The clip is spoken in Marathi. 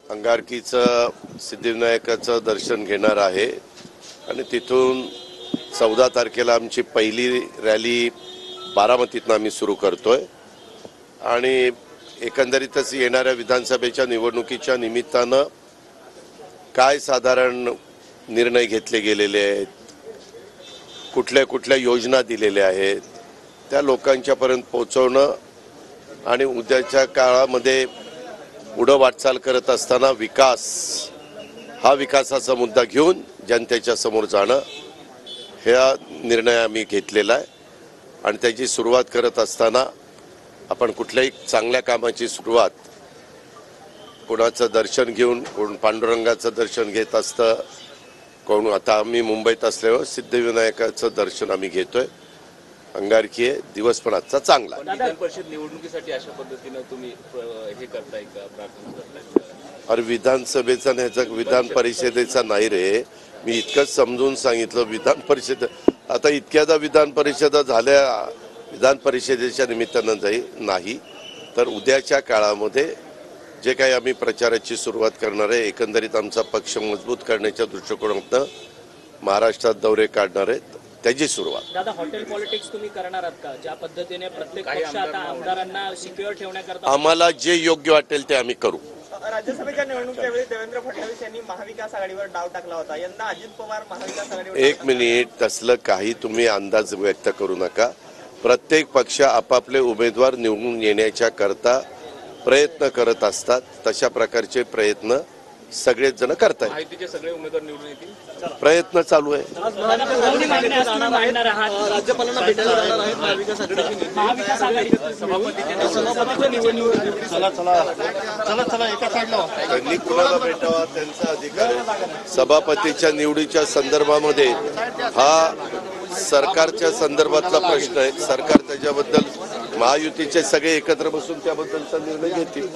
अंगारकीचं सिद्धिविनायकाचं दर्शन घेणार आहे आणि तिथून 14 तारखेला आमची पहिली रॅली बारामतीतून आम्ही सुरू करतोय आणि एकंदरीतच येणाऱ्या विधानसभेच्या निवडणुकीच्या निमित्तानं काय साधारण निर्णय घेतले गेलेले आहेत, कुठल्या कुठल्या योजना दिलेल्या आहेत, त्या लोकांच्यापर्यंत पोहोचवणं आणि उद्याच्या काळामध्ये पुढं वाटचाल करत असताना हा विकासाचा मुद्दा घेऊन जनतेच्या समोर जाणं हा निर्णय आम्ही घेतलेला आहे आणि त्याची सुरुवात करत असताना आपण कुठल्याही चांगल्या कामाची सुरुवात कोणाचं दर्शन घेऊन, कोण पांडुरंगाचं दर्शन घेत असतं, कोण आता आम्ही मुंबईत असल्यावर सिद्धिविनायकाचं दर्शन आम्ही घेतोय। अंगारकी दिवस पण आजचा चांगला। विधान परिषद निवडणुकीसाठी अशा पद्धतीने तुम्ही हे करताय का, प्रार्थना करताय? अरे विधानसभेचा ह्याचा विधान परिषदेचा नाही रे, मी इतकंच समजून सांगितलं। विधान परिषद आता इतक्यादा विधान परिषदा झाल्या, विधान परिषदेच्या निमित्तानं नाही तर उद्याच्या काळामध्ये जे काही आम्ही प्रचाराची सुरुवात करणार आहे, एकंदरीत आमचा पक्ष मजबूत करण्याच्या दृष्टिकोनातून महाराष्ट्रात दौरे काढणार आहेत, त्याची सुरुवात। दादा, हॉटेल पॉलिटिक्स तुम्ही करणार आहात का? ज्या पद्धतीने प्रत्येक पक्ष आता आमदारांना सिक्युअर ठेवण्याकरता आम्हाला जे योग्य वाटेल ते आम्ही करू। राज्यसभेच्या निवडणुकीच्या वेळी देवेंद्र फडणवीस यांनी महाविकास आघाडीवर डाव टाकला होता, यंदा अजित पवार महाविकास आघाडीवर। एक मिनिट, तसलं काही तुम्ही अंदाज व्यक्त करू नका। प्रत्येक पक्ष आपापले उमेदवार निवडून येण्याच्या करता प्रयत्न करत असतात, तशा प्रकारचे प्रयत्न सगळेच जण करतात। माहितीचे सगळे उमेदवार निवडून येतील, प्रयत्न चालू आहे। राज्यपालांना भेटायला जाणार आहेत महाविकास आघाडी त्यांनी कुणाला भेटावा त्यांचा अधिकार आहे। सभापतीच्या निवडीच्या संदर्भामध्ये हा सरकारच्या संदर्भातला प्रश्न आहे। सरकार त्याच्याबद्दल महायुतीचे सगळे एकत्र बसून त्याबद्दलचा निर्णय घेतील।